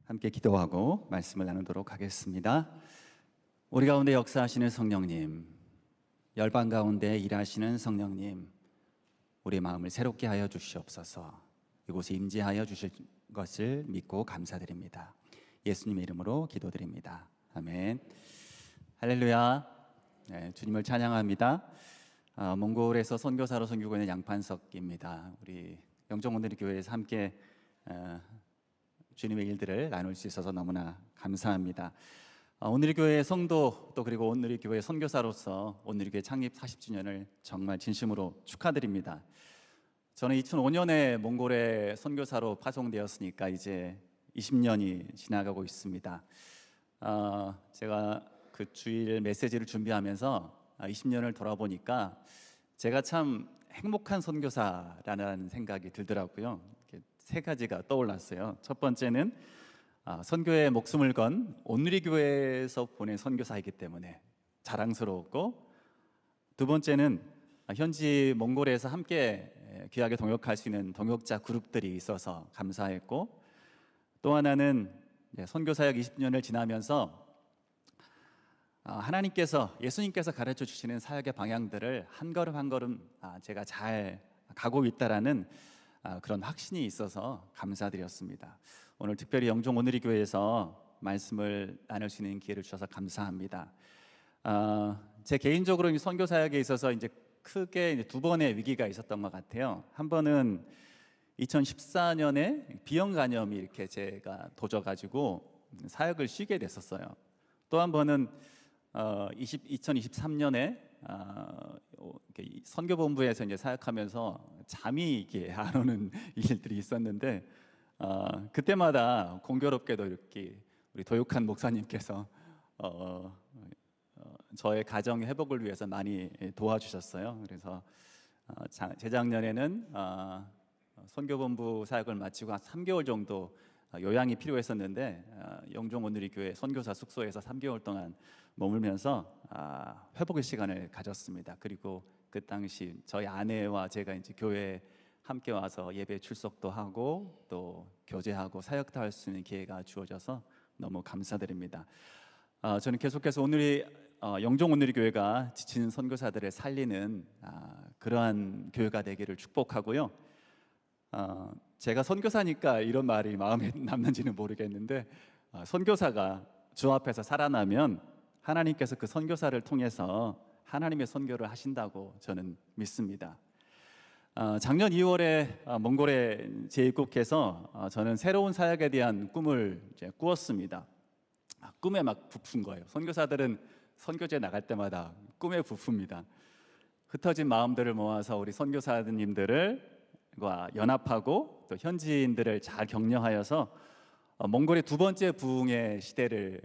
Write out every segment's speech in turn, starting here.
함께 기도하고 말씀을 나누도록 하겠습니다. 우리 가운데 역사하시는 성령님, 열방 가운데 일하시는 성령님, 우리 마음을 새롭게 하여 주시옵소서. 이곳에 임재하여 주실 것을 믿고 감사드립니다. 예수님의 이름으로 기도드립니다. 아멘. 할렐루야. 네, 주님을 찬양합니다. 몽골에서 선교사로 선교고 있는 양판석입니다. 우리 영종오늘의 교회에서 함께 주님의 일들을 나눌 수 있어서 너무나 감사합니다. 오늘의 교회의 성도 또 그리고 오늘의 교회의 선교사로서 오늘의 교회 창립 40주년을 정말 진심으로 축하드립니다. 저는 2005년에 몽골에 선교사로 파송되었으니까 이제 20년이 지나가고 있습니다. 제가 그 주일 메시지를 준비하면서 20년을 돌아보니까 제가 참 행복한 선교사라는 생각이 들더라고요. 세 가지가 떠올랐어요. 첫 번째는 선교에 목숨을 건 온누리 교회에서 보낸 선교사이기 때문에 자랑스러웠고, 두 번째는 현지 몽골에서 함께 귀하게 동역할 수 있는 동역자 그룹들이 있어서 감사했고, 또 하나는 선교사역 20년을 지나면서 하나님께서, 예수님께서 가르쳐 주시는 사역의 방향들을 한 걸음 한 걸음 제가 잘 가고 있다라는 그런 확신이 있어서 감사드렸습니다. 오늘 특별히 영종 오늘의 교회에서 말씀을 나눌 수 있는 기회를 주셔서 감사합니다. 제 개인적으로 선교 사역에 있어서 이제 크게 두 번의 위기가 있었던 것 같아요. 한 번은 2014년에 비형 간염이 이렇게 제가 도져가지고 사역을 쉬게 됐었어요. 또 한 번은 2023년에 선교본부에서 이제 사역하면서 잠이 이게 안 오는 일들이 있었는데, 그때마다 공교롭게도 이렇게 우리 도육한 목사님께서 저의 가정 회복을 위해서 많이 도와주셨어요. 그래서 재작년에는 선교본부 사역을 마치고 한 3개월 정도 요양이 필요했었는데, 영종 오늘의 교회 선교사 숙소에서 3개월 동안 머물면서 회복의 시간을 가졌습니다. 그리고 그 당시 저희 아내와 제가 이제 교회에 함께 와서 예배 출석도 하고 또 교제하고 사역도 할 수 있는 기회가 주어져서 너무 감사드립니다. 저는 계속해서 영종 오늘의 교회가 지친 선교사들을 살리는 그러한 교회가 되기를 축복하고요. 제가 선교사니까 이런 말이 마음에 남는지는 모르겠는데, 선교사가 주 앞에서 살아나면 하나님께서 그 선교사를 통해서 하나님의 선교를 하신다고 저는 믿습니다. 작년 2월에 몽골에 재입국해서 저는 새로운 사역에 대한 꿈을 이제 꾸었습니다. 꿈에 막 부푼 거예요. 선교사들은 선교제 나갈 때마다 꿈에 부풉니다. 흩어진 마음들을 모아서 우리 선교사님들을 연합하고 또 현지인들을 잘 격려하여서 몽골의 두 번째 부흥의 시대를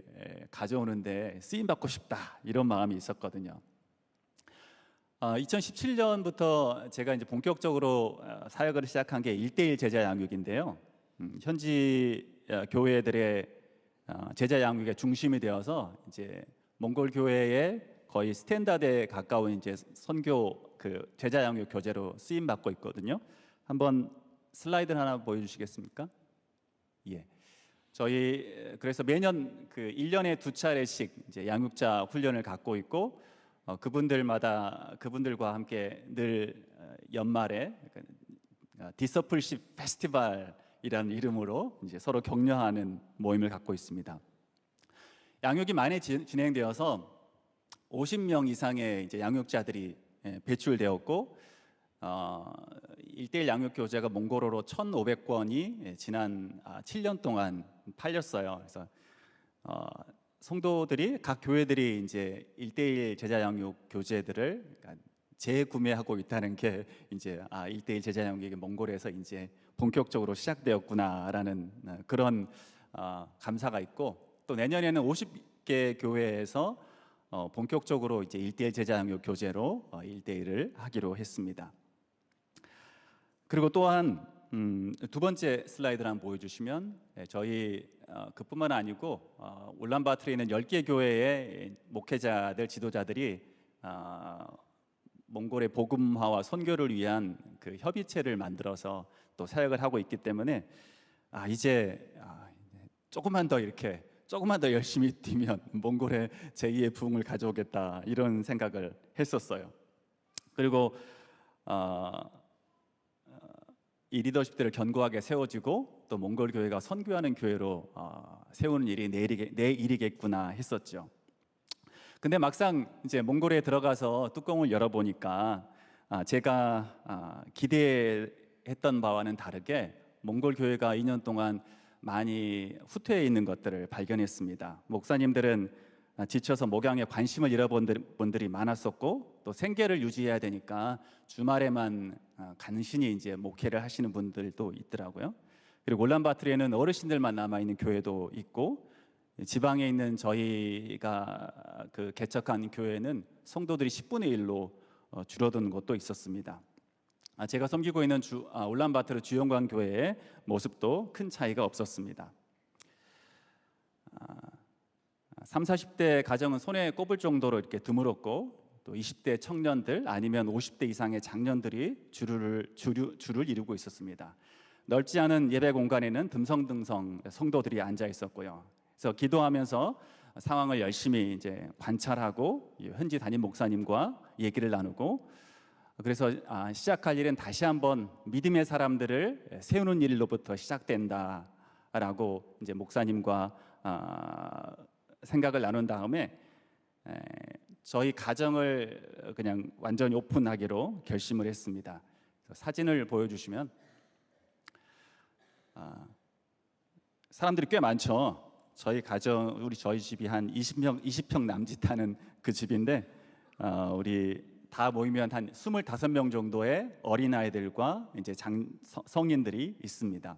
가져오는데 쓰임받고 싶다, 이런 마음이 있었거든요. 2017년부터 제가 이제 본격적으로 사역을 시작한 게 1:1 제자 양육인데요. 현지 교회들의 제자 양육의 중심이 되어서 이제 몽골 교회의 거의 스탠다드에 가까운 이제 선교 제자 양육 교재로 쓰임 받고 있거든요. 한번 슬라이드 하나 보여주시겠습니까? 예. 저희 그래서 매년 1년에 2차례씩 이제 양육자 훈련을 갖고 있고, 그분들과 함께 늘 연말에 디서플십 페스티벌이라는 이름으로 이제 서로 격려하는 모임을 갖고 있습니다. 양육이 많이 진행되어서 50명 이상의 이제 양육자들이 배출되었고, 1:1 양육 교재가 몽골어로 1,500권이 지난 7년 동안 팔렸어요. 그래서 성도들이, 각 교회들이 이제 1:1 제자 양육 교재들을 재구매하고 있다는 게 이제 1:1 제자 양육이 몽골에서 이제 본격적으로 시작되었구나라는 그런 감사가 있고, 또 내년에는 50개 교회에서 본격적으로 이제 1:1 제자 양육 교재로 1:1을 하기로 했습니다. 그리고 또한 두 번째 슬라이드를 한번 보여주시면, 저희 그뿐만 아니고 울란바토르에 있는 10개 교회의 목회자들, 지도자들이 몽골의 복음화와 선교를 위한 그 협의체를 만들어서 또 사역을 하고 있기 때문에 이제 조금만 더 열심히 뛰면 몽골의 제2의 부흥을 가져오겠다, 이런 생각을 했었어요. 그리고 이 리더십들을 견고하게 세워지고 또 몽골 교회가 선교하는 교회로 세우는 일이 내 일이겠구나 했었죠. 근데 막상 이제 몽골에 들어가서 뚜껑을 열어보니까 제가 기대했던 바와는 다르게 몽골 교회가 2년 동안 많이 후퇴해 있는 것들을 발견했습니다. 목사님들은 지쳐서 목양에 관심을 잃어본 분들이 많았었고, 또 생계를 유지해야 되니까 주말에만 간신히 이제 목회를 하시는 분들도 있더라고요. 그리고 울란바토르에는 어르신들만 남아 있는 교회도 있고, 지방에 있는 저희가 개척한 교회는 성도들이 10분의 1로 줄어든 곳도 있었습니다. 제가 섬기고 있는 울란바토르 주영광 교회의 모습도 큰 차이가 없었습니다. 30, 40대 가정은 손에 꼽을 정도로 이렇게 드물었고, 또 20대 청년들 아니면 50대 이상의 장년들이 줄을 이루고 있었습니다. 넓지 않은 예배 공간에는 듬성듬성 성도들이 앉아 있었고요. 그래서 기도하면서 상황을 열심히 이제 관찰하고 현지 담임 목사님과 얘기를 나누고, 그래서 시작할 일은 다시 한번 믿음의 사람들을 세우는 일로부터 시작된다라고 이제 목사님과 생각을 나눈 다음에 저희 가정을 그냥 완전히 오픈하기로 결심을 했습니다. 사진을 보여주시면 사람들이 꽤 많죠. 저희 집이 한 20평 남짓하는 그 집인데, 우리 다 모이면 한 25명 정도의 어린아이들과 이제 성인들이 있습니다.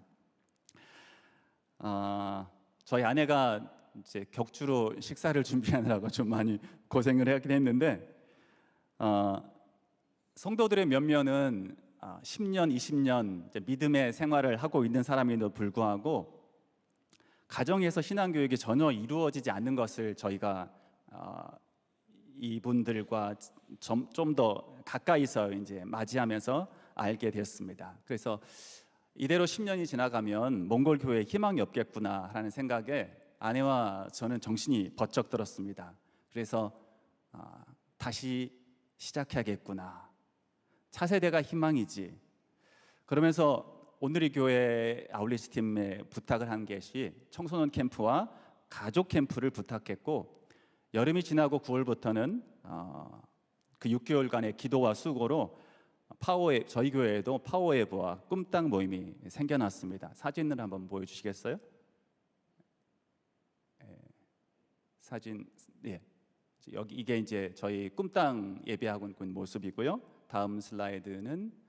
저희 아내가 이제 격주로 식사를 준비하느라고 좀 많이 고생을 하긴 했는데, 성도들의 몇몇은 10년, 20년 이제 믿음의 생활을 하고 있는 사람임에도 불구하고 가정에서 신앙교육이 전혀 이루어지지 않는 것을 저희가 이분들과 좀 더 가까이서 이제 맞이하면서 알게 되었습니다. 그래서 이대로 10년이 지나가면 몽골 교회에 희망이 없겠구나라는 생각에 아내와 저는 정신이 번쩍 들었습니다. 그래서 다시 시작해야겠구나. 차세대가 희망이지. 그러면서 오늘의 교회 아울리시 팀에 부탁을 한 것이 청소년 캠프와 가족 캠프를 부탁했고, 여름이 지나고 9월부터는 그 6개월간의 기도와 수고로 저희 교회에도 파워웨이브와 꿈땅 모임이 생겨났습니다. 사진을 한번 보여주시겠어요? 사진, 여기 이게 이제 저희 꿈땅 예배하고 있는 모습이고요. 다음 슬라이드는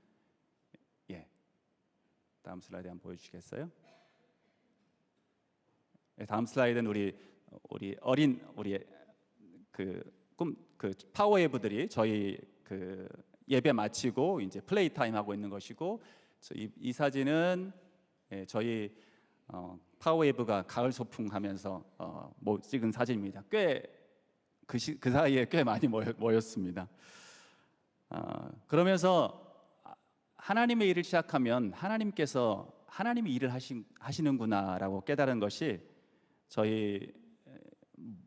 다음 슬라이드 한번 보여주시겠어요? 다음 슬라이드는 우리 파워웨이브들이 저희 예배 마치고 이제 플레이 타임 하고 있는 것이고, 이 사진은 저희 파워웨이브가 가을 소풍하면서 찍은 사진입니다. 꽤 그 사이에 꽤 많이 모였습니다. 그러면서 하나님의 일을 시작하면 하나님이 일을 하시는구나라고 깨달은 것이, 저희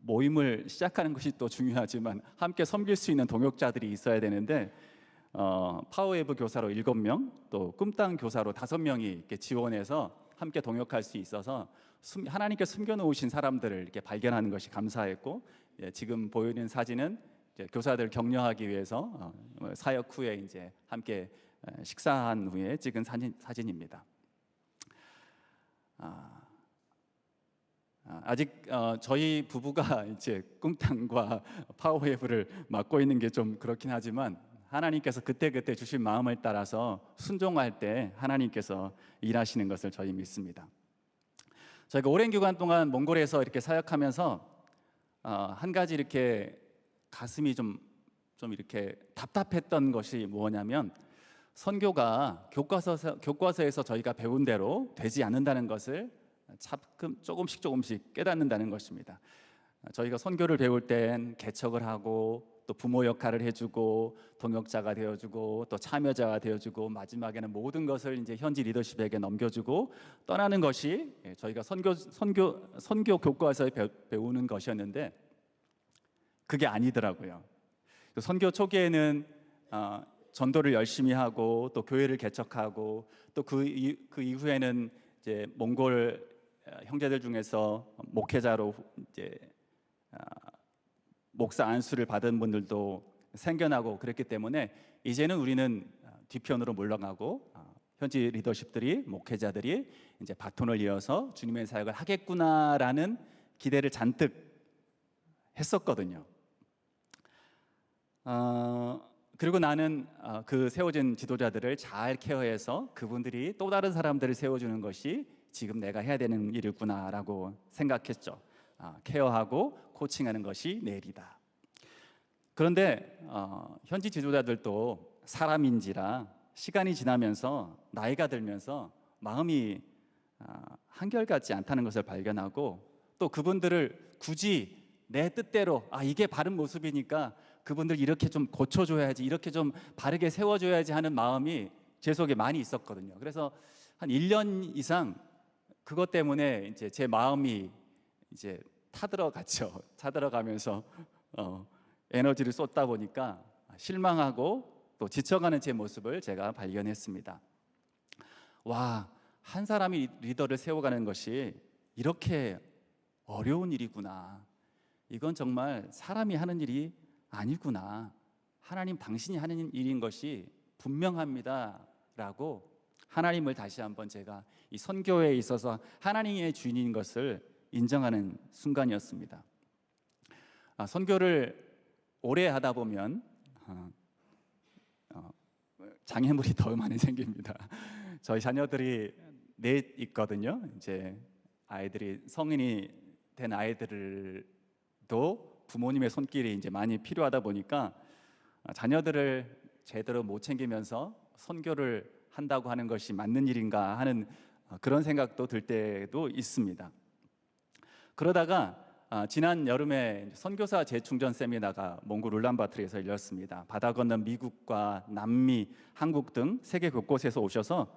모임을 시작하는 것이 또 중요하지만 함께 섬길 수 있는 동역자들이 있어야 되는데, 파워웨이브 교사로 7명, 또 꿈땅 교사로 5명이 이렇게 지원해서 함께 동역할 수 있어서 하나님께 숨겨놓으신 사람들을 이렇게 발견하는 것이 감사했고, 지금 보이는 사진은 이제 교사들 격려하기 위해서 사역 후에 이제 함께 식사한 후에 찍은 사진입니다. 아직 저희 부부가 이제 꿈땅과 파워웨이브를 맡고 있는 게 좀 그렇긴 하지만, 하나님께서 그때그때 주신 마음을 따라서 순종할 때 하나님께서 일하시는 것을 저희 믿습니다. 저희가 오랜 기간 동안 몽골에서 이렇게 사역하면서 한 가지 이렇게 가슴이 좀 이렇게 답답했던 것이 뭐냐면, 선교가 교과서에서 저희가 배운 대로 되지 않는다는 것을 조금씩 깨닫는다는 것입니다. 저희가 선교를 배울 땐 개척을 하고 또 부모 역할을 해주고 동역자가 되어주고 또 참여자가 되어주고 마지막에는 모든 것을 이제 현지 리더십에게 넘겨주고 떠나는 것이 저희가 선교 교과서에 배우는 것이었는데 그게 아니더라고요. 선교 초기에는 전도를 열심히 하고 또 교회를 개척하고 또 그 이후에는 이제 몽골 형제들 중에서 목회자로 이제 목사 안수를 받은 분들도 생겨나고 그랬기 때문에 이제는 우리는 뒤편으로 물러가고 현지 리더십들이 목회자들이 이제 바톤을 이어서 주님의 사역을 하겠구나라는 기대를 잔뜩 했었거든요. 그리고 나는 그 세워진 지도자들을 잘 케어해서 그분들이 또 다른 사람들을 세워주는 것이 지금 내가 해야 되는 일이구나라고 생각했죠. 케어하고 코칭하는 것이 내 일이다. 그런데 현지 지도자들도 사람인지라 시간이 지나면서 나이가 들면서 마음이 한결같지 않다는 것을 발견하고 또 그분들을 굳이 내 뜻대로 이게 바른 모습이니까 그분들 이렇게 좀 고쳐줘야지, 이렇게 좀 바르게 세워줘야지 하는 마음이 제 속에 많이 있었거든요. 그래서 한 1년 이상 그것 때문에 이제 제 마음이 이제 타들어갔죠. 타들어가면서 에너지를 쏟다 보니까 실망하고 또 지쳐가는 제 모습을 제가 발견했습니다. 와, 한 사람이 리더를 세워가는 것이 이렇게 어려운 일이구나. 이건 정말 사람이 하는 일이 아니구나. 하나님 당신이 하는 일인 것이 분명합니다 라고 하나님을 다시 한번 제가 이 선교에 있어서 하나님의 주인인 것을 인정하는 순간이었습니다. 선교를 오래 하다 보면 장애물이 더 많이 생깁니다. 저희 자녀들이 넷 있거든요. 이제 아이들이 성인이 된 아이들도 부모님의 손길이 이제 많이 필요하다 보니까 자녀들을 제대로 못 챙기면서 선교를 한다고 하는 것이 맞는 일인가 하는 그런 생각도 들 때도 있습니다. 그러다가 지난 여름에 선교사 재충전 세미나가 몽골 울란바토르에서 열렸습니다. 바다 건넌 미국과 남미, 한국 등 세계 곳곳에서 오셔서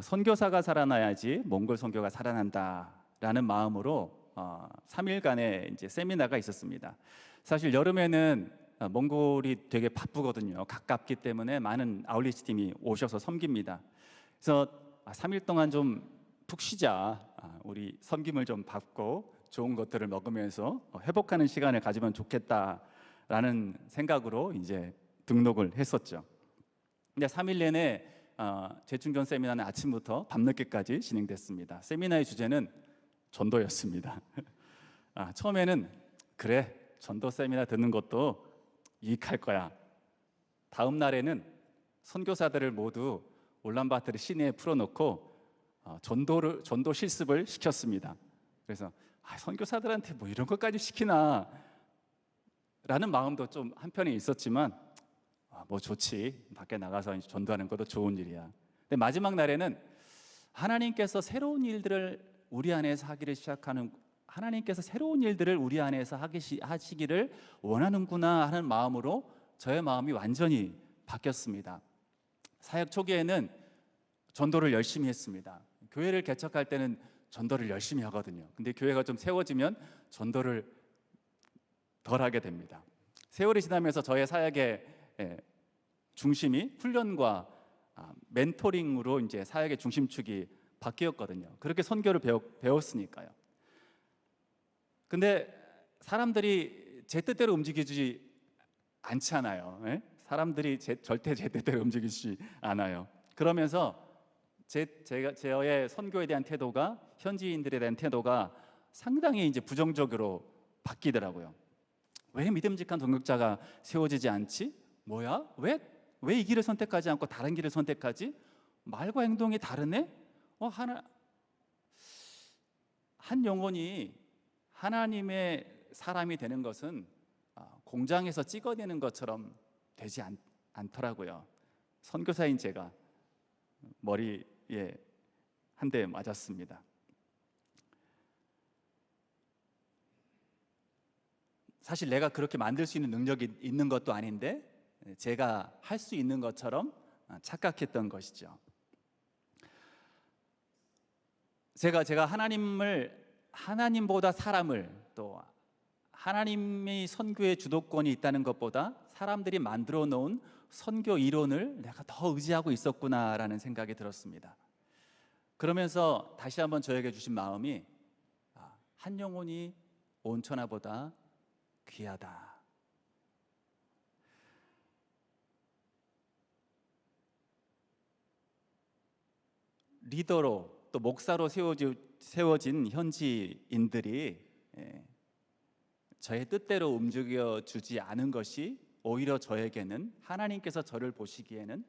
선교사가 살아나야지 몽골 선교가 살아난다라는 마음으로 3일간의 이제 세미나가 있었습니다. 사실 여름에는 몽골이 되게 바쁘거든요. 가깝기 때문에 많은 아울리치 팀이 오셔서 섬깁니다. 그래서 3일 동안 좀 푹 쉬자, 우리 섬김을 좀 받고 좋은 것들을 먹으면서 회복하는 시간을 가지면 좋겠다라는 생각으로 이제 등록을 했었죠. 근데 3일 내내 재충전 세미나는 아침부터 밤늦게까지 진행됐습니다. 세미나의 주제는 전도였습니다. 처음에는 그래, 전도 세미나 듣는 것도 유익할 거야. 다음 날에는 선교사들을 모두 울란바토르 시내에 풀어놓고 전도 실습을 시켰습니다. 그래서 선교사들한테 뭐 이런 것까지 시키나 라는 마음도 좀 한편에 있었지만 뭐 좋지, 밖에 나가서 전도하는 것도 좋은 일이야. 근데 마지막 날에는 하나님께서 새로운 일들을 우리 안에서 하기를 시작하는, 하나님께서 새로운 일들을 우리 안에서 하시기를 원하는구나 하는 마음으로 저의 마음이 완전히 바뀌었습니다. 사역 초기에는 전도를 열심히 했습니다. 교회를 개척할 때는 전도를 열심히 하거든요. 근데 교회가 좀 세워지면 전도를 덜 하게 됩니다. 세월이 지나면서 저의 사역의 중심이 훈련과 멘토링으로 이제 사역의 중심축이 바뀌었거든요. 그렇게 선교를 배웠으니까요. 근데 사람들이 제 뜻대로 움직이지 않잖아요. 사람들이 절대 제 뜻대로 움직이지 않아요. 그러면서 저의 선교에 대한 태도가, 현지인들에 대한 태도가 상당히 이제 부정적으로 바뀌더라고요. 왜 믿음직한 동역자가 세워지지 않지? 뭐야? 왜 이 길을 선택하지 않고 다른 길을 선택하지? 말과 행동이 다르네? 한 영혼이 하나님의 사람이 되는 것은 공장에서 찍어내는 것처럼 되지 않더라고요. 선교사인 제가 머리에 한 대 맞았습니다. 사실 내가 그렇게 만들 수 있는 능력이 있는 것도 아닌데 제가 할 수 있는 것처럼 착각했던 것이죠. 제가 하나님보다 사람을, 또 하나님의 선교의 주도권이 있다는 것보다 사람들이 만들어 놓은 선교 이론을 내가 더 의지하고 있었구나라는 생각이 들었습니다. 그러면서 다시 한번 저에게 주신 마음이, 한 영혼이 온 천하보다 귀하다. 리더로 또 목사로 세워진 현지인들이 저의 뜻대로 움직여 주지 않은 것이 오히려 저에게는, 하나님께서 저를 보시기에는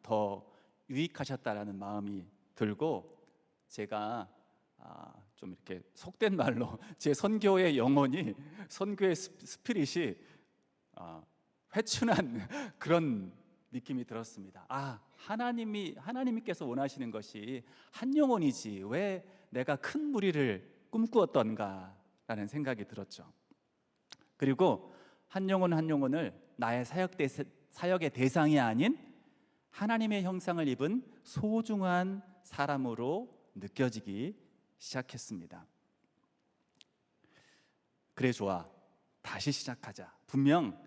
더 유익하셨다라는 마음이 들고, 제가 좀 이렇게 속된 말로 제 선교의 영혼이, 선교의 스피릿이 회춘한 그런 느낌이 들었습니다. 하나님께서 원하시는 것이 한 영혼이지 왜 내가 큰 무리를 꿈꾸었던가라는 생각이 들었죠. 그리고 한 영혼 한 영혼을 나의 사역의 대상이 아닌 하나님의 형상을 입은 소중한 사람으로 느껴지기 시작했습니다. 그래, 좋아, 다시 시작하자. 분명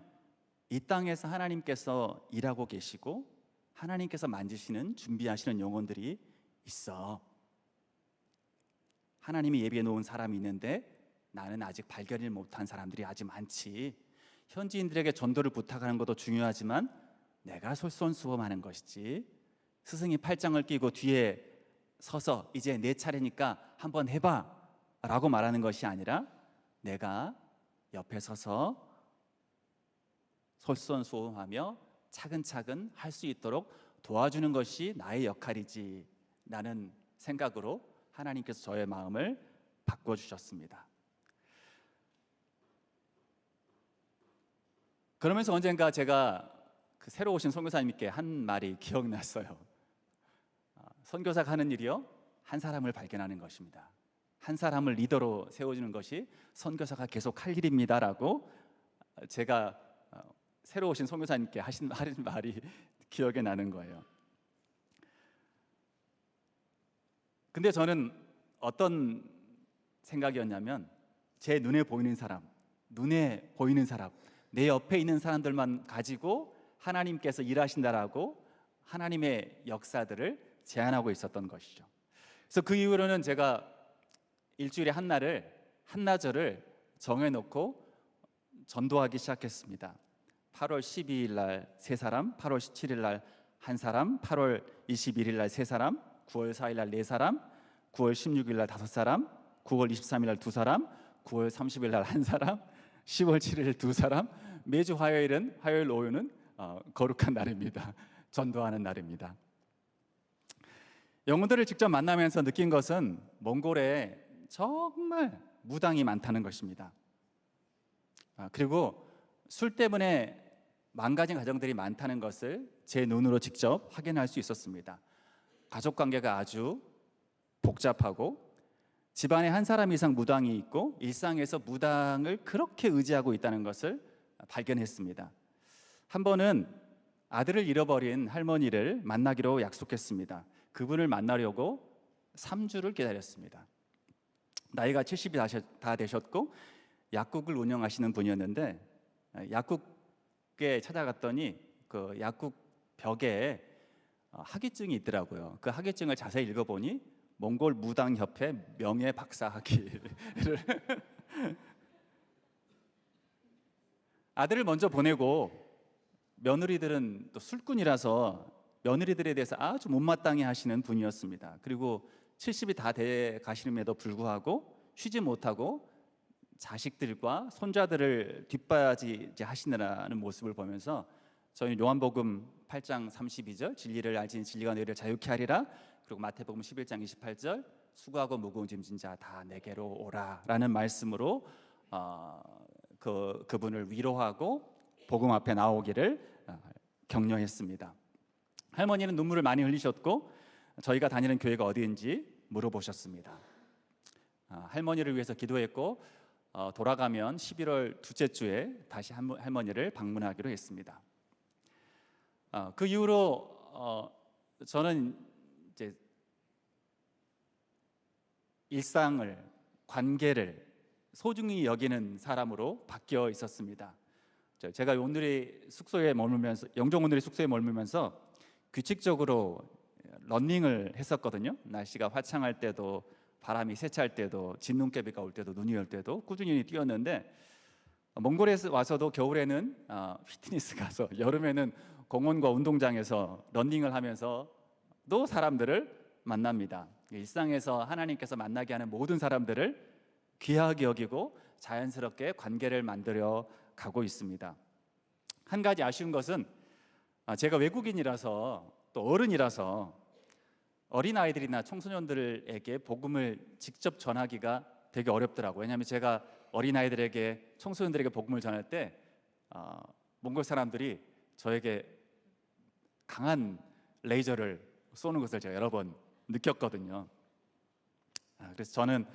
이 땅에서 하나님께서 일하고 계시고 하나님께서 만지시는, 준비하시는 영혼들이 있어. 하나님이 예비해 놓은 사람이 있는데 나는 아직 발견을 못한 사람들이 아직 많지. 현지인들에게 전도를 부탁하는 것도 중요하지만 내가 솔선수범하는 것이지, 스승이 팔짱을 끼고 뒤에 서서 이제 내 차례니까 한번 해봐 라고 말하는 것이 아니라, 내가 옆에 서서 솔선수범하며 차근차근 할 수 있도록 도와주는 것이 나의 역할이지 라는 생각으로 하나님께서 저의 마음을 바꿔주셨습니다. 그러면서 언젠가 제가 그 새로 오신 선교사님께 한 말이 기억났어요. 선교사가 하는 일이요, 한 사람을 발견하는 것입니다. 한 사람을 리더로 세워주는 것이 선교사가 계속 할 일입니다라고 제가 새로 오신 선교사님께 하신 말이 기억에 나는 거예요. 근데 저는 어떤 생각이었냐면, 제 눈에 보이는 사람, 내 옆에 있는 사람들만 가지고 하나님께서 일하신다라고 하나님의 역사들을 제안하고 있었던 것이죠. 그래서 그 이후로는 제가 일주일에 한나절을 정해놓고 전도하기 시작했습니다. 8월 12일 날 3사람, 8월 17일 날 1사람, 8월 21일 날 3사람, 9월 4일 날 4사람, 9월 16일 날 5사람, 9월 23일 날 2사람, 9월 30일 날 1사람, 10월 7일 2사람. 매주 화요일 오후는 거룩한 날입니다. 전도하는 날입니다. 영혼들을 직접 만나면서 느낀 것은 몽골에 정말 무당이 많다는 것입니다. 그리고 술 때문에 망가진 가정들이 많다는 것을 제 눈으로 직접 확인할 수 있었습니다. 가족관계가 아주 복잡하고 집안에 한 사람 이상 무당이 있고 일상에서 무당을 그렇게 의지하고 있다는 것을 발견했습니다. 한 번은 아들을 잃어버린 할머니를 만나기로 약속했습니다. 그분을 만나려고 3주를 기다렸습니다. 나이가 70이 다 되셨고 약국을 운영하시는 분이었는데, 약국에 찾아갔더니 그 약국 벽에 학위증이 있더라고요. 그 학위증을 자세히 읽어보니 몽골 무당협회 명예 박사 학위를 아들을 먼저 보내고, 며느리들은 또 술꾼이라서 며느리들에 대해서 아주 못마땅해 하시는 분이었습니다. 그리고 70이 다 돼 가심에도 불구하고 쉬지 못하고 자식들과 손자들을 뒷바라지하시느라는 모습을 보면서 저희 요한복음 8장 32절, 진리를 알지니 진리가 너희를 자유케 하리라, 그리고 마태복음 11장 28절, 수고하고 무거운 짐진 자 다 내게로 오라라는 말씀으로 그분을 위로하고 복음 앞에 나오기를 격려했습니다. 할머니는 눈물을 많이 흘리셨고 저희가 다니는 교회가 어디인지 물어보셨습니다. 할머니를 위해서 기도했고 돌아가면 11월 둘째 주에 다시 할머니를 방문하기로 했습니다. 그 이후로 저는 이제 일상을, 관계를 소중히 여기는 사람으로 바뀌어 있었습니다. 제가 오늘의 숙소에 머물면서, 영종 오늘의 숙소에 머물면서 규칙적으로 러닝을 했었거든요. 날씨가 화창할 때도, 바람이 세차할 때도, 진눈깨비가 올 때도, 눈이 올 때도 꾸준히 뛰었는데, 몽골에서 와서도 겨울에는 피트니스 가서, 여름에는 공원과 운동장에서 러닝을 하면서도 사람들을 만납니다. 일상에서 하나님께서 만나게 하는 모든 사람들을 귀하게 여기고 자연스럽게 관계를 만들어 가고 있습니다. 한 가지 아쉬운 것은 제가 외국인이라서 또 어른이라서 어린아이들이나 청소년들에게 복음을 직접 전하기가 되게 어렵더라고요. 왜냐하면 제가 어린아이들에게, 청소년들에게 복음을 전할 때 몽골 사람들이 저에게 강한 레이저를 쏘는 것을 제가 여러 번 느꼈거든요. 그래서 저는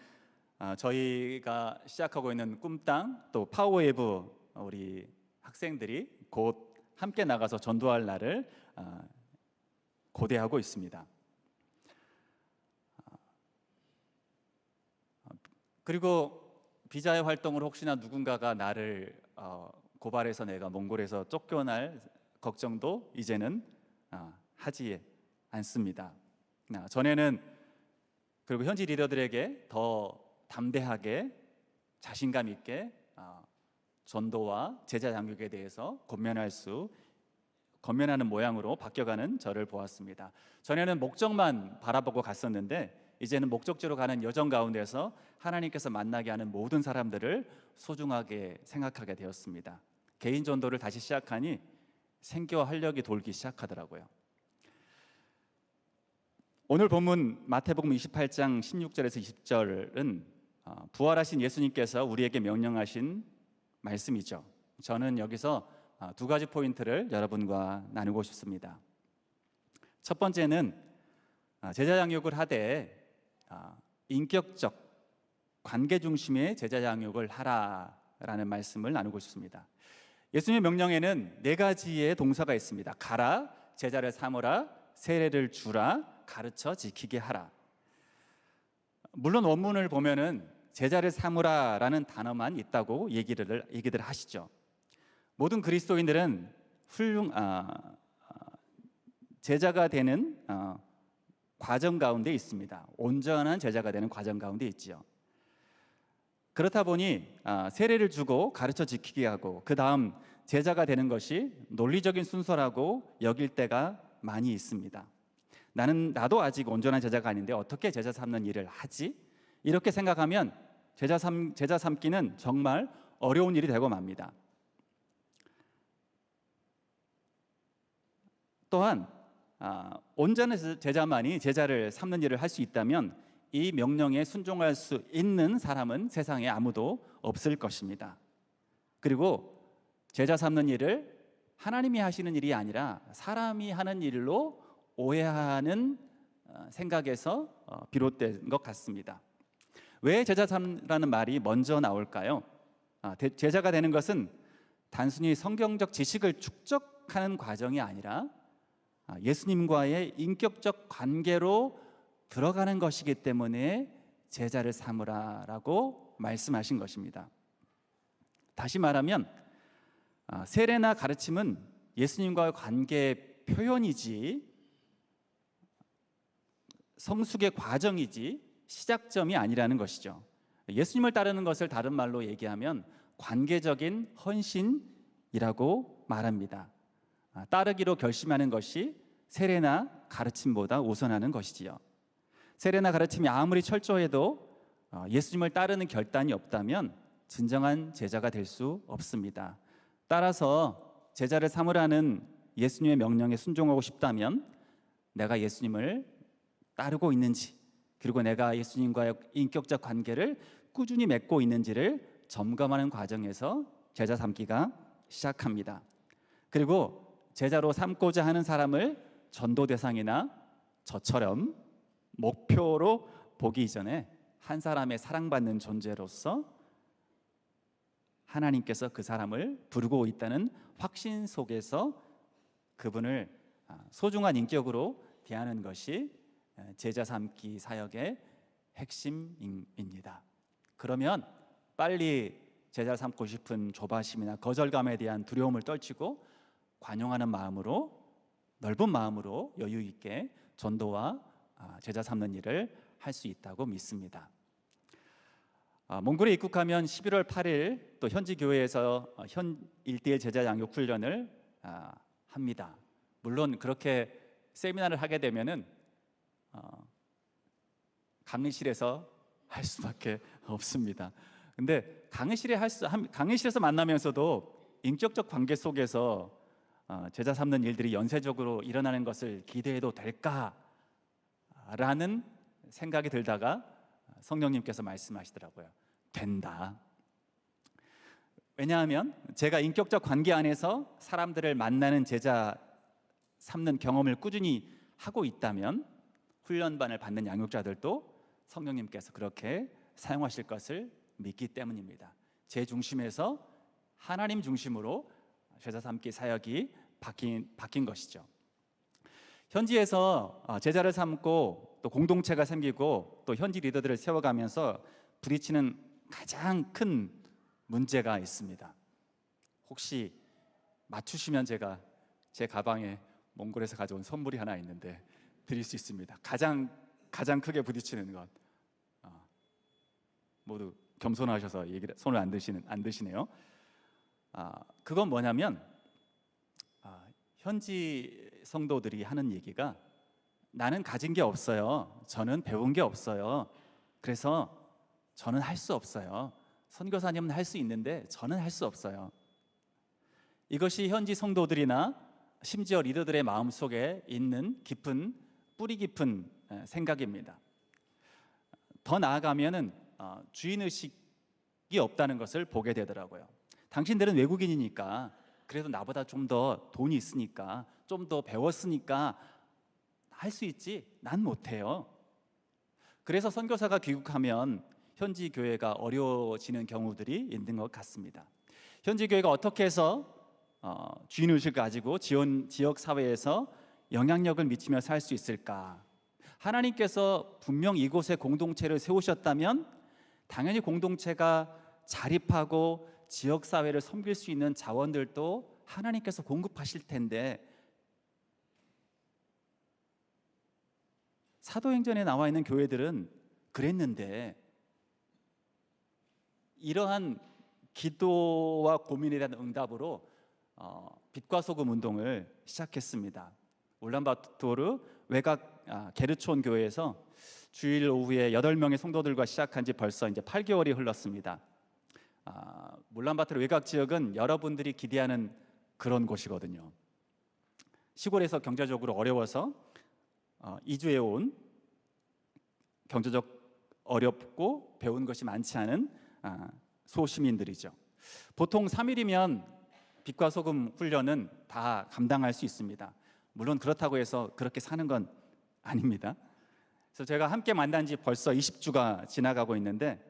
저희가 시작하고 있는 꿈땅, 또 파워웨이브 우리 학생들이 곧 함께 나가서 전도할 날을 고대하고 있습니다. 그리고 비자의 활동으로 혹시나 누군가가 나를 고발해서 내가 몽골에서 쫓겨날 걱정도 이제는 하지 않습니다. 전에는, 그리고 현지 리더들에게 더 담대하게 자신감 있게 전도와 제자 양육에 대해서 권면하는 모양으로 바뀌어가는 저를 보았습니다. 전에는 목적만 바라보고 갔었는데 이제는 목적지로 가는 여정 가운데서 하나님께서 만나게 하는 모든 사람들을 소중하게 생각하게 되었습니다. 개인 전도를 다시 시작하니 생기와 활력이 돌기 시작하더라고요. 오늘 본문 마태복음 28장 16절에서 20절은 부활하신 예수님께서 우리에게 명령하신 말씀이죠. 저는 여기서 두 가지 포인트를 여러분과 나누고 싶습니다. 첫 번째는 제자 양육을 하되 인격적 관계 중심의 제자 양육을 하라라는 말씀을 나누고 싶습니다. 예수님의 명령에는 네 가지의 동사가 있습니다. 가라, 제자를 삼으라, 세례를 주라, 가르쳐 지키게 하라. 물론 원문을 보면은 제자를 삼으라라는 단어만 있다고 얘기들 하시죠. 모든 그리스도인들은 제자가 되는 과정 가운데 있습니다. 온전한 제자가 되는 과정 가운데 있지요. 그렇다 보니 세례를 주고 가르쳐 지키게 하고 그 다음 제자가 되는 것이 논리적인 순서라고 여길 때가 많이 있습니다. 나도 아직 온전한 제자가 아닌데 어떻게 제자 삼는 일을 하지? 이렇게 생각하면 제자 삼기는 정말 어려운 일이 되고 맙니다. 또한 온전한 제자만이 제자를 삼는 일을 할 수 있다면 이 명령에 순종할 수 있는 사람은 세상에 아무도 없을 것입니다. 그리고 제자 삼는 일을 하나님이 하시는 일이 아니라 사람이 하는 일로 오해하는 생각에서 비롯된 것 같습니다. 왜 제자 삼라는 말이 먼저 나올까요? 제자가 되는 것은 단순히 성경적 지식을 축적하는 과정이 아니라 예수님과의 인격적 관계로 들어가는 것이기 때문에 제자를 삼으라라고 말씀하신 것입니다. 다시 말하면 세례나 가르침은 예수님과의 관계의 표현이지 성숙의 과정이지 시작점이 아니라는 것이죠. 예수님을 따르는 것을 다른 말로 얘기하면 관계적인 헌신이라고 말합니다. 따르기로 결심하는 것이 세례나 가르침보다 우선하는 것이지요. 세례나 가르침이 아무리 철저해도 예수님을 따르는 결단이 없다면 진정한 제자가 될 수 없습니다. 따라서 제자를 삼으라는 예수님의 명령에 순종하고 싶다면 내가 예수님을 따르고 있는지, 그리고 내가 예수님과의 인격적 관계를 꾸준히 맺고 있는지를 점검하는 과정에서 제자 삼기가 시작합니다. 그리고 제자로 삼고자 하는 사람을 전도 대상이나 저처럼 목표로 보기 이전에 한 사람의 사랑받는 존재로서 하나님께서 그 사람을 부르고 있다는 확신 속에서 그분을 소중한 인격으로 대하는 것이 제자 삼기 사역의 핵심입니다. 그러면 빨리 제자 삼고 싶은 조바심이나 거절감에 대한 두려움을 떨치고 관용하는 마음으로, 넓은 마음으로 여유 있게 전도와 제자 삼는 일을 할 수 있다고 믿습니다. 몽골에 입국하면 11월 8일 또 현지 교회에서 현 1대1 제자 양육 훈련을 합니다. 물론 그렇게 세미나를 하게 되면은 강의실에서 할 수밖에 없습니다. 근데 강의실에서 만나면서도 인격적 관계 속에서 제자 삼는 일들이 연쇄적으로 일어나는 것을 기대해도 될까라는 생각이 들다가 성령님께서 말씀하시더라고요. 된다. 왜냐하면 제가 인격적 관계 안에서 사람들을 만나는 제자 삼는 경험을 꾸준히 하고 있다면 훈련반을 받는 양육자들도 성령님께서 그렇게 사용하실 것을 믿기 때문입니다. 제 중심에서 하나님 중심으로 제자 삼기 사역이 바뀐 것이죠. 현지에서 제자를 삼고 또 공동체가 생기고 또 현지 리더들을 세워가면서 부딪히는 가장 큰 문제가 있습니다. 혹시 맞추시면 제가 제 가방에 몽골에서 가져온 선물이 하나 있는데 드릴 수 있습니다. 가장 크게 부딪히는 것. 모두 겸손하셔서 손을 안 드시네요. 그건 뭐냐면 현지 성도들이 하는 얘기가 나는 가진 게 없어요. 저는 배운 게 없어요. 그래서 저는 할 수 없어요. 선교사님은 할 수 있는데 저는 할 수 없어요. 이것이 현지 성도들이나 심지어 리더들의 마음속에 있는 뿌리 깊은 생각입니다. 더 나아가면은 주인의식이 없다는 것을 보게 되더라고요. 당신들은 외국인이니까, 그래도 나보다 좀 더 돈이 있으니까, 좀 더 배웠으니까 할 수 있지, 난 못해요. 그래서 선교사가 귀국하면 현지 교회가 어려워지는 경우들이 있는 것 같습니다. 현지 교회가 어떻게 해서 주인의식을 가지고 지역 사회에서 영향력을 미치며 살 수 있을까? 하나님께서 분명 이곳에 공동체를 세우셨다면 당연히 공동체가 자립하고 지역 사회를 섬길 수 있는 자원들도 하나님께서 공급하실 텐데, 사도행전에 나와 있는 교회들은 그랬는데 이러한 기도와 고민에 대한 응답으로 빛과 소금 운동을 시작했습니다. 울란바토르 외곽 게르촌 교회에서 주일 오후에 8명의 성도들과 시작한 지 벌써 이제 8개월이 흘렀습니다. 울란바토르 외곽 지역은 여러분들이 기대하는 그런 곳이거든요. 시골에서 경제적으로 어려워서 이주해 온, 경제적 어렵고 배운 것이 많지 않은 소시민들이죠. 보통 3일이면 빛과 소금 훈련은 다 감당할 수 있습니다. 물론 그렇다고 해서 그렇게 사는 건 아닙니다. 그래서 제가 함께 만난 지 벌써 20주가 지나가고 있는데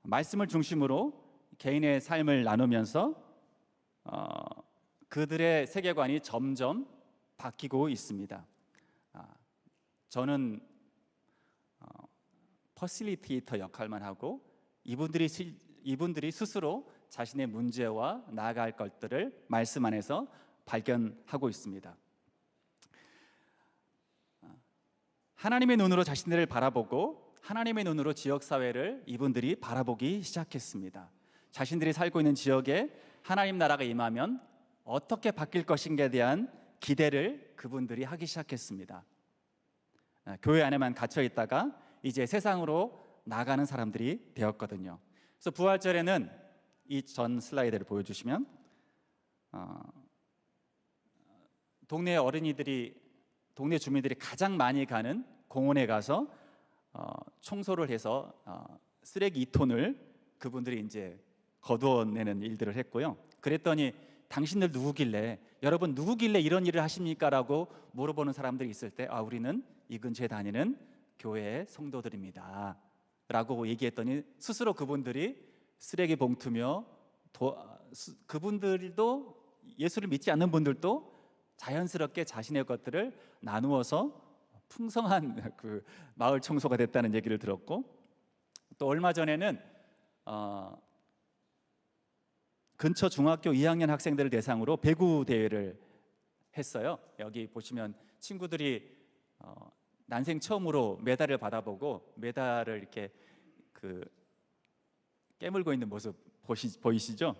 말씀을 중심으로 개인의 삶을 나누면서 그들의 세계관이 점점 바뀌고 있습니다. 저는 퍼실리테이터 역할만 하고 이분들이 스스로 자신의 문제와 나아갈 것들을 말씀 안에서 발견하고 있습니다. 하나님의 눈으로 자신들을 바라보고 하나님의 눈으로 지역사회를 이분들이 바라보기 시작했습니다. 자신들이 살고 있는 지역에 하나님 나라가 임하면 어떻게 바뀔 것인가에 대한 기대를 그분들이 하기 시작했습니다. 교회 안에만 갇혀 있다가 이제 세상으로 나가는 사람들이 되었거든요. 그래서 부활절에는 이 전 슬라이드를 보여주시면 동네 주민들이 가장 많이 가는 공원에 가서 청소를 해서 쓰레기 2톤을 그분들이 이제 거두어내는 일들을 했고요. 그랬더니 당신들 누구길래, 여러분 누구길래 이런 일을 하십니까? 라고 물어보는 사람들이 있을 때 우리는 이 근처에 다니는 교회의 성도들입니다 라고 얘기했더니 스스로 그분들이 쓰레기 봉투며 그분들도 예수를 믿지 않는 분들도 자연스럽게 자신의 것들을 나누어서 풍성한 그 마을 청소가 됐다는 얘기를 들었고, 또 얼마 전에는 근처 중학교 2학년 학생들을 대상으로 배구 대회를 했어요. 여기 보시면 친구들이 난생 처음으로 메달을 받아보고 메달을 이렇게 그 깨물고 있는 모습 보이시죠?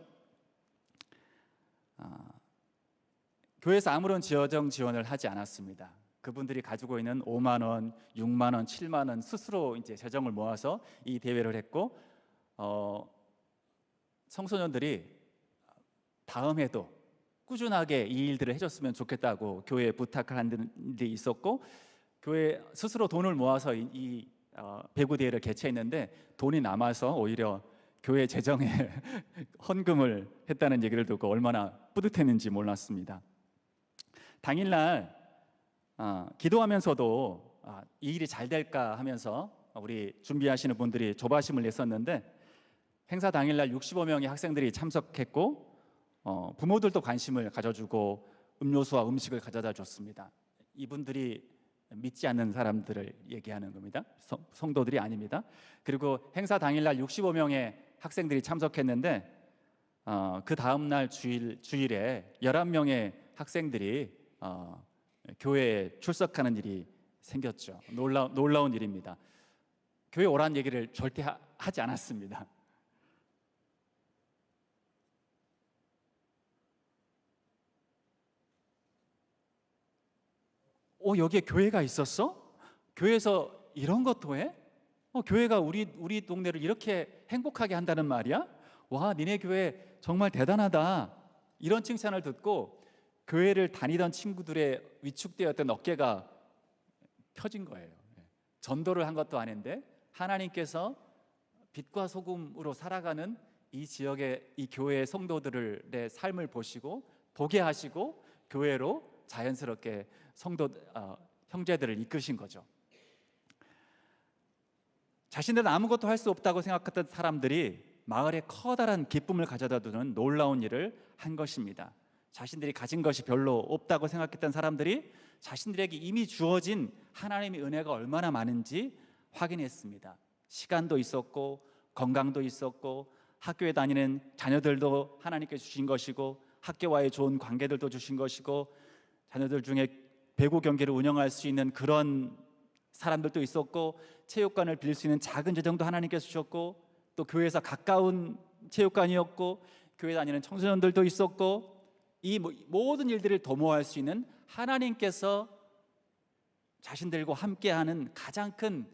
교회에서 아무런 재정 지원을 하지 않았습니다. 그분들이 가지고 있는 5만 원, 6만 원, 7만 원 스스로 이제 재정을 모아서 이 대회를 했고, 청소년들이 다음 해도 꾸준하게 이 일들을 해줬으면 좋겠다고 교회에 부탁을 한 일이 있었고, 교회 스스로 돈을 모아서 이 배구 대회를 개최했는데 돈이 남아서 오히려 교회 재정에 헌금을 했다는 얘기를 듣고 얼마나 뿌듯했는지 몰랐습니다. 당일날 기도하면서도 이 일이 잘 될까 하면서 우리 준비하시는 분들이 조바심을 냈었는데, 행사 당일날 65명의 학생들이 참석했고, 부모들도 관심을 가져주고 음료수와 음식을 가져다 줬습니다. 이분들이 믿지 않는 사람들을 얘기하는 겁니다. 성도들이 아닙니다. 그리고 행사 당일날 65명의 학생들이 참석했는데, 그 다음날 주일에 11명의 학생들이 교회에 출석하는 일이 생겼죠. 놀라운 일입니다. 교회 오라는 얘기를 절대 하지 않았습니다. 여기에 교회가 있었어? 교회에서 이런 것도 해? 교회가 우리 동네를 이렇게 행복하게 한다는 말이야? 와, 니네 교회 정말 대단하다. 이런 칭찬을 듣고 교회를 다니던 친구들의 위축되었던 어깨가 펴진 거예요. 전도를 한 것도 아닌데 하나님께서 빛과 소금으로 살아가는 이 지역의 이 교회의 성도들의 삶을 보시고 보게 하시고 교회로 자연스럽게 형제들을 이끄신 거죠. 자신들은 아무것도 할 수 없다고 생각했던 사람들이 마을에 커다란 기쁨을 가져다 두는 놀라운 일을 한 것입니다. 자신들이 가진 것이 별로 없다고 생각했던 사람들이 자신들에게 이미 주어진 하나님의 은혜가 얼마나 많은지 확인했습니다. 시간도 있었고 건강도 있었고 학교에 다니는 자녀들도 하나님께 주신 것이고 학교와의 좋은 관계들도 주신 것이고 자녀들 중에 배구 경기를 운영할 수 있는 그런 사람들도 있었고 체육관을 빌릴 수 있는 작은 재정도 하나님께서 주셨고 또 교회에서 가까운 체육관이었고 교회 다니는 청소년들도 있었고 이 모든 일들을 도모할 수 있는 하나님께서 자신들과 함께하는 가장 큰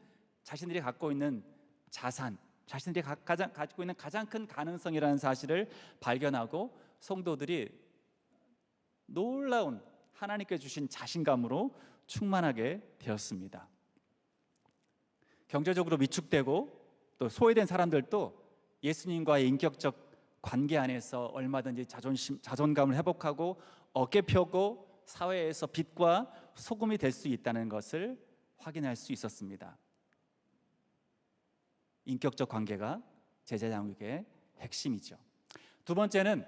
자신들이 갖고 있는 자산, 자신들이 가지고 있는 가장 큰 가능성이라는 사실을 발견하고 성도들이 놀라운 하나님께 주신 자신감으로 충만하게 되었습니다. 경제적으로 위축되고 또 소외된 사람들도 예수님과의 인격적 관계 안에서 얼마든지 자존감을 회복하고 어깨 펴고 사회에서 빛과 소금이 될 수 있다는 것을 확인할 수 있었습니다. 인격적 관계가 제자 양육의 핵심이죠. 두 번째는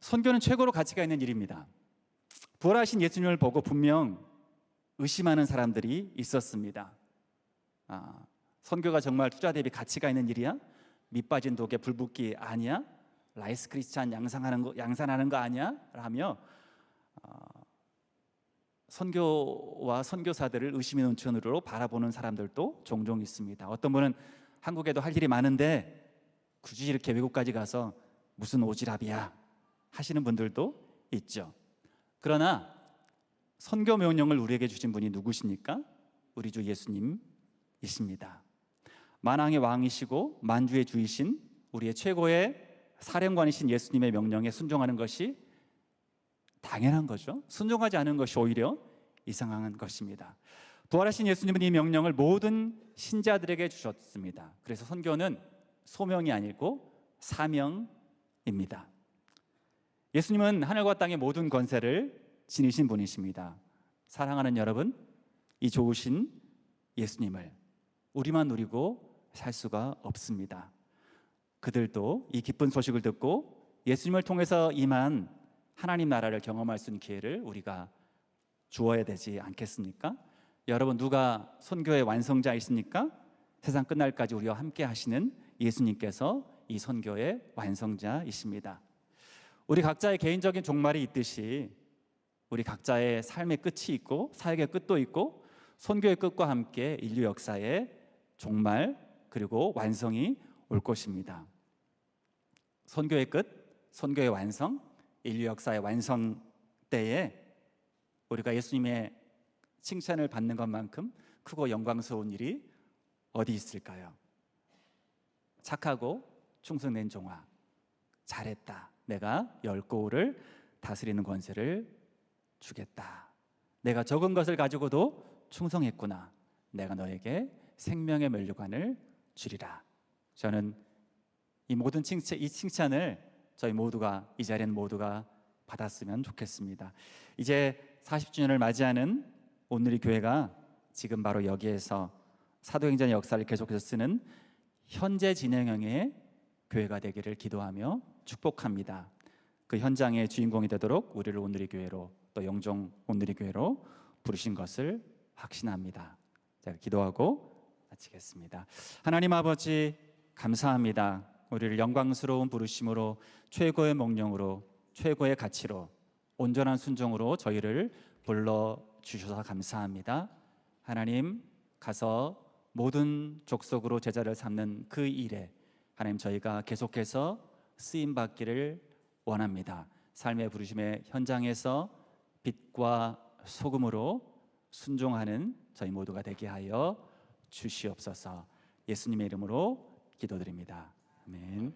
선교는 최고로 가치가 있는 일입니다. 부활하신 예수님을 보고 분명 의심하는 사람들이 있었습니다. 선교가 정말 투자 대비 가치가 있는 일이야? 밑 빠진 독에 불 붙기 아니야? 라이스 크리스찬 양산하는 거 아니야? 라며 선교와 선교사들을 의심의 눈초리로 바라보는 사람들도 종종 있습니다. 어떤 분은 한국에도 할 일이 많은데 굳이 이렇게 외국까지 가서 무슨 오지랖이야 하시는 분들도 있죠. 그러나 선교 명령을 우리에게 주신 분이 누구십니까? 우리 주 예수님이십니다. 만왕의 왕이시고 만주의 주이신 우리의 최고의 사령관이신 예수님의 명령에 순종하는 것이 당연한 거죠. 순종하지 않은 것이 오히려 이상한 것입니다. 부활하신 예수님은 이 명령을 모든 신자들에게 주셨습니다. 그래서 선교는 소명이 아니고 사명입니다. 예수님은 하늘과 땅의 모든 권세를 지니신 분이십니다. 사랑하는 여러분, 이 좋으신 예수님을 우리만 누리고 살 수가 없습니다. 그들도 이 기쁜 소식을 듣고 예수님을 통해서 임한 하나님 나라를 경험할 수 있는 기회를 우리가 주어야 되지 않겠습니까? 여러분, 누가 선교의 완성자이십니까? 세상 끝날까지 우리와 함께 하시는 예수님께서 이 선교의 완성자이십니다. 우리 각자의 개인적인 종말이 있듯이 우리 각자의 삶의 끝이 있고 사역의 끝도 있고 선교의 끝과 함께 인류 역사의 종말 그리고 완성이 올 것입니다. 선교의 끝, 선교의 완성, 인류 역사의 완성 때에 우리가 예수님의 칭찬을 받는 것만큼 크고 영광스러운 일이 어디 있을까요? 착하고 충성된 종아, 잘했다. 내가 열 고울을 다스리는 권세를 주겠다. 내가 적은 것을 가지고도 충성했구나. 내가 너에게 생명의 면류관을 주리라. 저는 이 모든 이 칭찬을 저희 모두가, 이 자리에 모두가 받았으면 좋겠습니다. 이제 40주년을 맞이하는 오늘의 교회가 지금 바로 여기에서 사도행전의 역사를 계속해서 쓰는 현재 진행형의 교회가 되기를 기도하며 축복합니다. 그 현장의 주인공이 되도록 우리를 오늘의 교회로, 또 영종 오늘의 교회로 부르신 것을 확신합니다. 제가 기도하고 마치겠습니다. 하나님 아버지, 감사합니다. 우리를 영광스러운 부르심으로, 최고의 목령으로, 최고의 가치로, 온전한 순종으로 저희를 불러주셔서 감사합니다. 하나님, 가서 모든 족속으로 제자를 삼는 그 일에 하나님, 저희가 계속해서 쓰임받기를 원합니다. 삶의 부르심의 현장에서 빛과 소금으로 순종하는 저희 모두가 되게 하여 주시옵소서. 예수님의 이름으로 기도드립니다. 아멘.